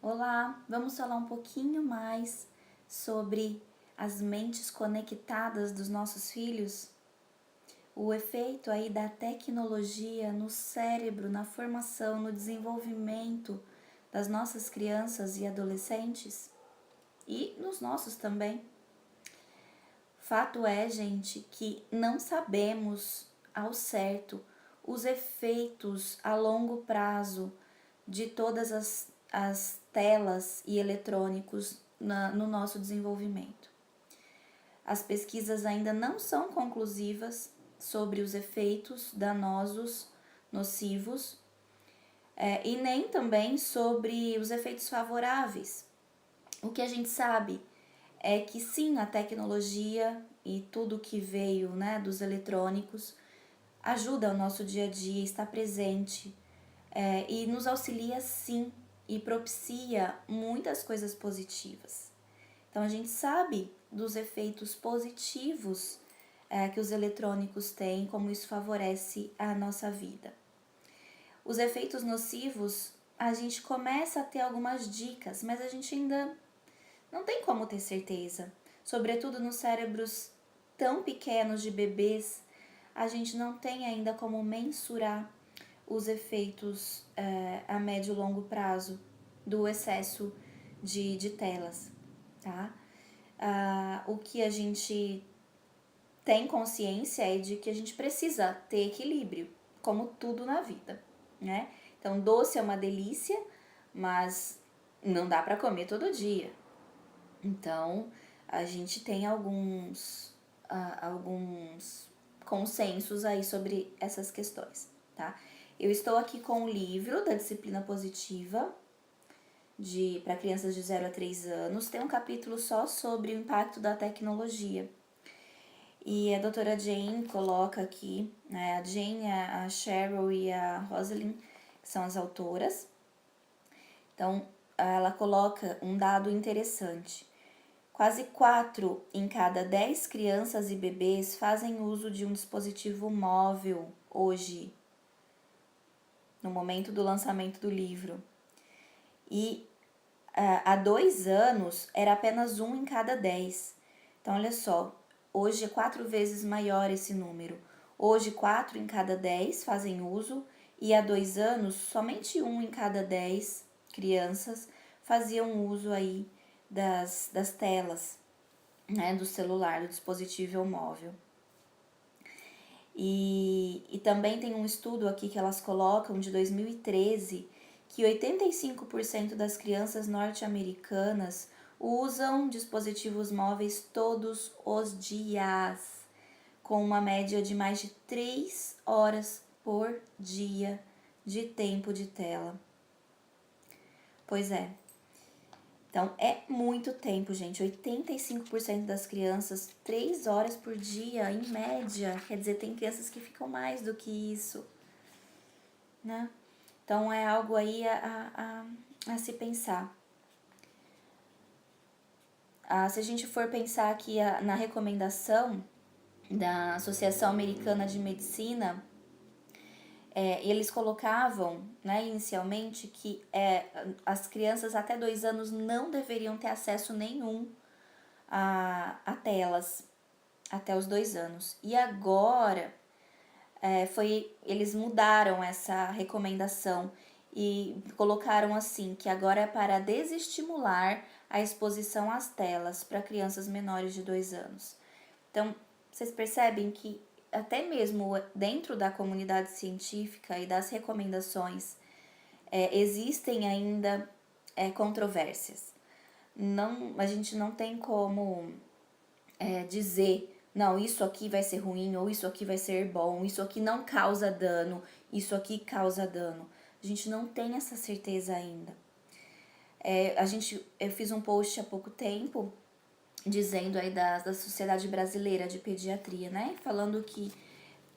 Olá, vamos falar um pouquinho mais sobre as mentes conectadas dos nossos filhos? O efeito aí da tecnologia no cérebro, na formação, no desenvolvimento das nossas crianças e adolescentes e nos nossos também. Fato é, gente, que não sabemos ao certo os efeitos a longo prazo de todas as telas e eletrônicos no nosso desenvolvimento. As pesquisas ainda não são conclusivas sobre os efeitos danosos, nocivos, e nem também sobre os efeitos favoráveis. O que a gente sabe é que sim, a tecnologia e tudo que veio, né, dos eletrônicos ajuda o nosso dia a dia, está presente e nos auxilia sim e propicia muitas coisas positivas. Então a gente sabe dos efeitos positivos que os eletrônicos têm, como isso favorece a nossa vida. Os efeitos nocivos, a gente começa a ter algumas dicas, mas a gente ainda não tem como ter certeza. Sobretudo nos cérebros tão pequenos de bebês, a gente não tem ainda como mensurar os efeitos a médio e longo prazo do excesso de telas, tá? O que a gente tem consciência é de que a gente precisa ter equilíbrio, como tudo na vida, né? Então, doce é uma delícia, mas não dá para comer todo dia. Então, a gente tem alguns consensos aí sobre essas questões, tá? Eu estou aqui com o livro da disciplina positiva para crianças de 0 a 3 anos. Tem um capítulo só sobre o impacto da tecnologia. E a doutora Jane coloca aqui, né, a Jane, a Cheryl e a Rosalind, que são as autoras. Então, ela coloca um dado interessante. Quase 4 em cada 10 crianças e bebês fazem uso de um dispositivo móvel hoje, no momento do lançamento do livro. E há 2 anos era apenas 1 em cada 10. Então, olha só, hoje é 4 vezes maior esse número. Hoje, 4 em cada 10 fazem uso e há 2 anos, somente 1 em cada 10 crianças faziam uso aí das telas, né, do celular, do dispositivo móvel. E também tem um estudo aqui que elas colocam de 2013 que 85% das crianças norte-americanas usam dispositivos móveis todos os dias, com uma média de mais de 3 horas por dia de tempo de tela. Pois é. Então, é muito tempo, gente. 85% das crianças, 3 horas por dia, em média. Quer dizer, tem crianças que ficam mais do que isso, né? Então, é algo aí a se pensar. Se a gente for pensar aqui na recomendação da Associação Americana de Medicina, eles colocavam, né, inicialmente, que as crianças até 2 anos não deveriam ter acesso nenhum a telas até os 2 anos. E agora eles mudaram essa recomendação e colocaram assim, que agora é para desestimular a exposição às telas para crianças menores de 2 anos. Então, vocês percebem que até mesmo dentro da comunidade científica e das recomendações existem ainda controvérsias. A gente não tem como dizer, não, isso aqui vai ser ruim, ou isso aqui vai ser bom, isso aqui não causa dano, isso aqui causa dano. A gente não tem essa certeza ainda. Eu fiz um post há pouco tempo dizendo aí da Sociedade Brasileira de Pediatria, né? Falando que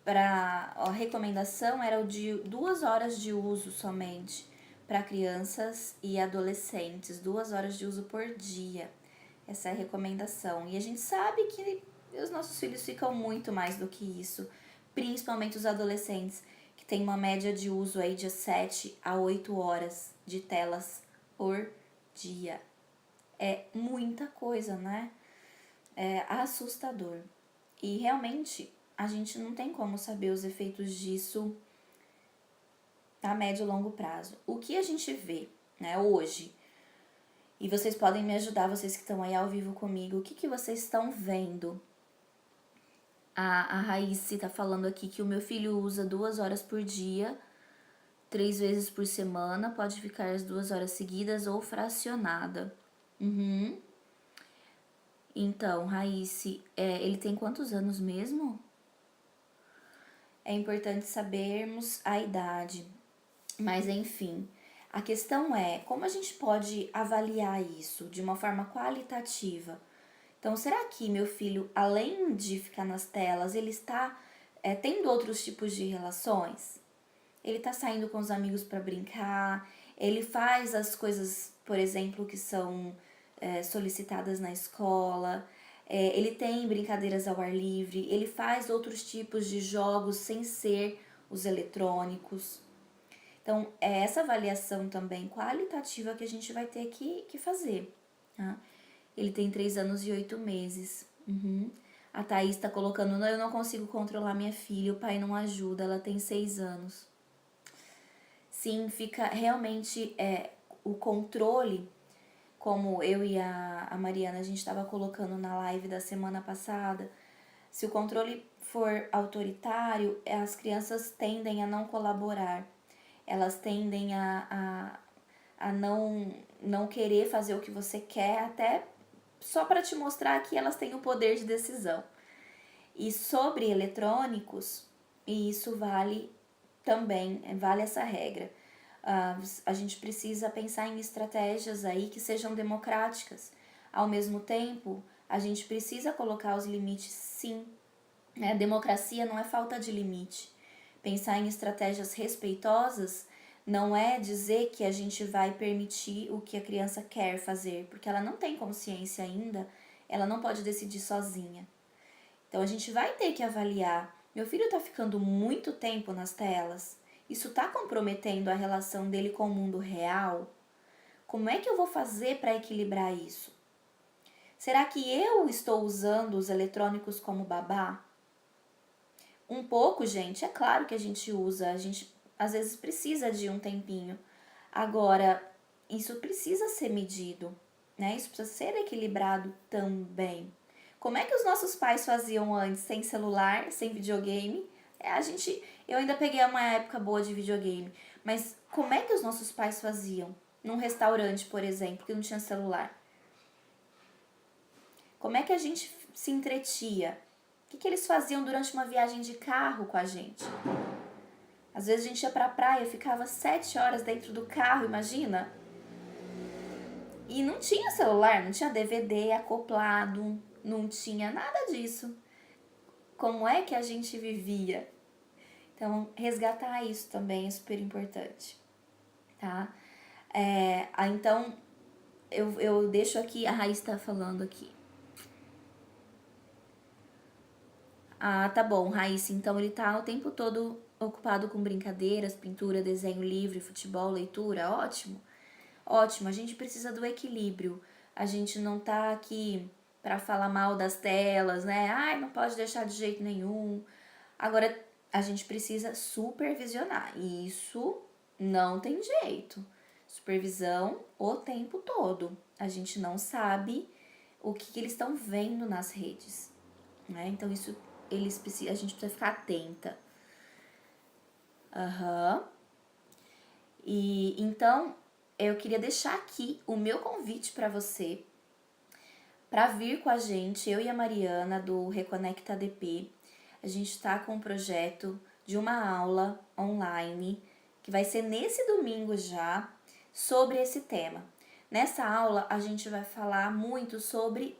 a recomendação era de 2 horas de uso somente para crianças e adolescentes, 2 horas de uso por dia. Essa é a recomendação. E a gente sabe que os nossos filhos ficam muito mais do que isso, principalmente os adolescentes, que tem uma média de uso aí de 7 a 8 horas de telas por dia. É muita coisa, né? É assustador. E realmente a gente não tem como saber os efeitos disso a médio e longo prazo. O que a gente vê, né, hoje, e vocês podem me ajudar, vocês que estão aí ao vivo comigo, o que vocês estão vendo? A Raíssa tá falando aqui que o meu filho usa 2 horas por dia, 3 vezes por semana, pode ficar as 2 horas seguidas ou fracionada. Uhum. Então, Raíssa, ele tem quantos anos mesmo? É importante sabermos a idade. Mas enfim, a questão é como a gente pode avaliar isso de uma forma qualitativa. Então, será que meu filho, além de ficar nas telas, ele está tendo outros tipos de relações? Ele está saindo com os amigos para brincar? Ele faz as coisas, por exemplo, que são solicitadas na escola? Ele tem brincadeiras ao ar livre? Ele faz outros tipos de jogos sem ser os eletrônicos? Então, é essa avaliação também qualitativa que a gente vai ter que fazer. Tá? Ele tem 3 anos e 8 meses. Uhum. A Thaís tá colocando, eu não consigo controlar minha filha, o pai não ajuda, ela tem 6 anos. Sim, fica realmente o controle, como eu e a Mariana, a gente estava colocando na live da semana passada, se o controle for autoritário, as crianças tendem a não colaborar. Elas tendem a não querer fazer o que você quer, até só para te mostrar que elas têm o poder de decisão. E sobre eletrônicos, e isso vale também, vale essa regra. A gente precisa pensar em estratégias aí que sejam democráticas. Ao mesmo tempo, a gente precisa colocar os limites, sim. Democracia não é falta de limite. Pensar em estratégias respeitosas não é dizer que a gente vai permitir o que a criança quer fazer, porque ela não tem consciência ainda, ela não pode decidir sozinha. Então a gente vai ter que avaliar. Meu filho está ficando muito tempo nas telas. Isso está comprometendo a relação dele com o mundo real? Como é que eu vou fazer para equilibrar isso? Será que eu estou usando os eletrônicos como babá? Um pouco, gente, é claro que a gente usa, a gente às vezes precisa de um tempinho. Agora, isso precisa ser medido, né? Isso precisa ser equilibrado também. Como é que os nossos pais faziam antes, sem celular, sem videogame? Eu ainda peguei uma época boa de videogame, mas como é que os nossos pais faziam? Num restaurante, por exemplo, que não tinha celular. Como é que a gente se entretia? O que eles faziam durante uma viagem de carro com a gente? Às vezes a gente ia pra praia, ficava 7 horas dentro do carro, imagina? E não tinha celular, não tinha DVD acoplado, não tinha nada disso. Como é que a gente vivia? Então, resgatar isso também é super importante, tá? Então, eu deixo aqui, a Raíssa tá falando aqui. Ah, tá bom, Raíssa, então ele tá o tempo todo ocupado com brincadeiras, pintura, desenho livre, futebol, leitura, ótimo. Ótimo, a gente precisa do equilíbrio. A gente não tá aqui para falar mal das telas, né? Ai, não pode deixar de jeito nenhum. Agora, a gente precisa supervisionar. E isso não tem jeito. Supervisão o tempo todo. A gente não sabe o que eles estão vendo nas redes, né? Então, isso a gente precisa ficar atenta. Aham. E então, eu queria deixar aqui o meu convite para você para vir com a gente, eu e a Mariana do Reconecta ADP. A gente está com um projeto de uma aula online que vai ser nesse domingo já sobre esse tema. Nessa aula a gente vai falar muito sobre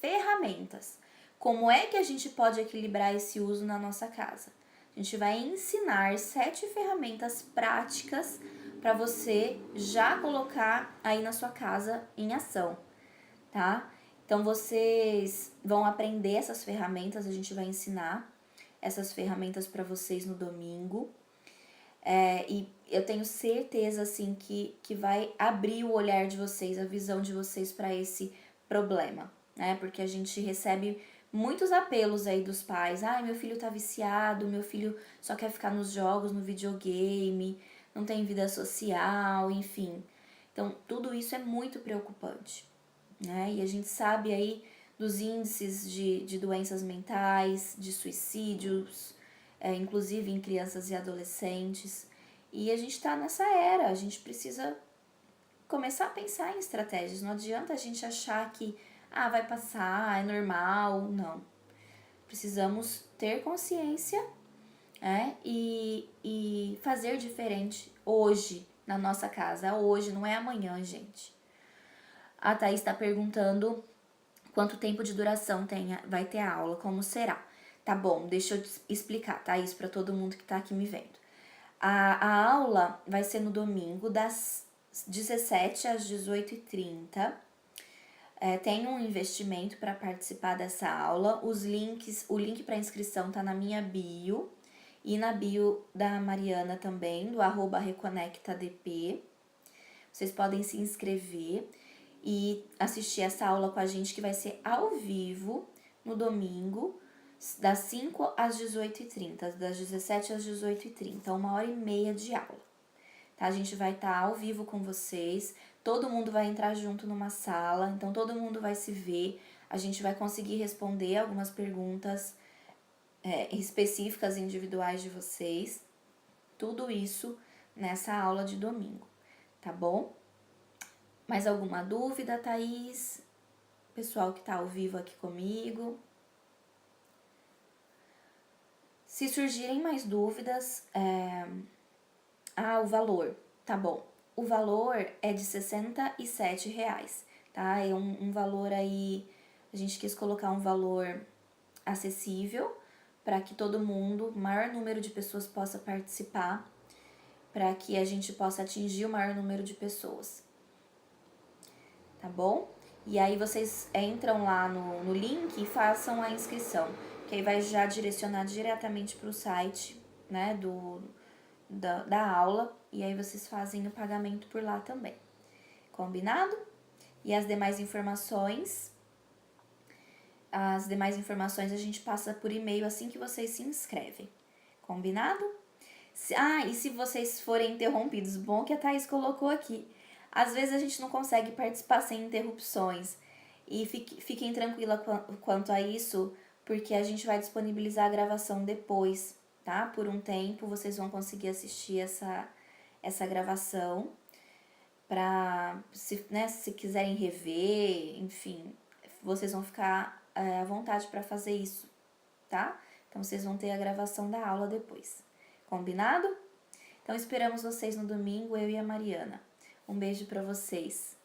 ferramentas. Como é que a gente pode equilibrar esse uso na nossa casa? A gente vai ensinar 7 ferramentas práticas para você já colocar aí na sua casa em ação, tá? Então vocês vão aprender essas ferramentas, a gente vai ensinar essas ferramentas para vocês no domingo. E eu tenho certeza, assim, que vai abrir o olhar de vocês, a visão de vocês para esse problema, né? Porque a gente recebe muitos apelos aí dos pais. Ai, meu filho tá viciado, meu filho só quer ficar nos jogos, no videogame, não tem vida social, enfim. Então, tudo isso é muito preocupante, né? E a gente sabe aí dos índices de doenças mentais, de suicídios, inclusive em crianças e adolescentes. E a gente tá nessa era, a gente precisa começar a pensar em estratégias. Não adianta a gente achar que, vai passar, é normal. Não. Precisamos ter consciência, né? E fazer diferente hoje na nossa casa. Hoje, não é amanhã, gente. A Thaís está perguntando quanto tempo de duração vai ter a aula, como será. Tá bom, deixa eu explicar, Thaís, para todo mundo que tá aqui me vendo. A aula vai ser no domingo, das 17 às 18h30. Tem um investimento para participar dessa aula. O link para inscrição tá na minha bio e na bio da Mariana também, do @reconectadp. Vocês podem se inscrever e assistir essa aula com a gente, que vai ser ao vivo no domingo, das 5 às 18h30, das 17 às 18h30, 1h30 de aula. Tá? A gente vai estar ao vivo com vocês, todo mundo vai entrar junto numa sala, então todo mundo vai se ver, a gente vai conseguir responder algumas perguntas específicas, individuais de vocês, tudo isso nessa aula de domingo, tá bom? Mais alguma dúvida, Thaís? Pessoal que tá ao vivo aqui comigo. Se surgirem mais dúvidas, o valor, tá bom. O valor é de R$67, tá? É um valor aí, a gente quis colocar um valor acessível para que todo mundo, o maior número de pessoas possa participar, para que a gente possa atingir o maior número de pessoas, tá bom? E aí vocês entram lá no link e façam a inscrição, que aí vai já direcionar diretamente para o site, né, da aula, e aí vocês fazem o pagamento por lá também. Combinado? E as demais informações a gente passa por e-mail assim que vocês se inscrevem. Combinado? E se vocês forem interrompidos, bom que a Thaís colocou aqui. Às vezes a gente não consegue participar sem interrupções. E fiquem tranquila quanto a isso, porque a gente vai disponibilizar a gravação depois, tá? Por um tempo vocês vão conseguir assistir essa gravação para, se quiserem rever, enfim, vocês vão ficar à vontade para fazer isso, tá? Então vocês vão ter a gravação da aula depois. Combinado? Então esperamos vocês no domingo, eu e a Mariana. Um beijo para vocês.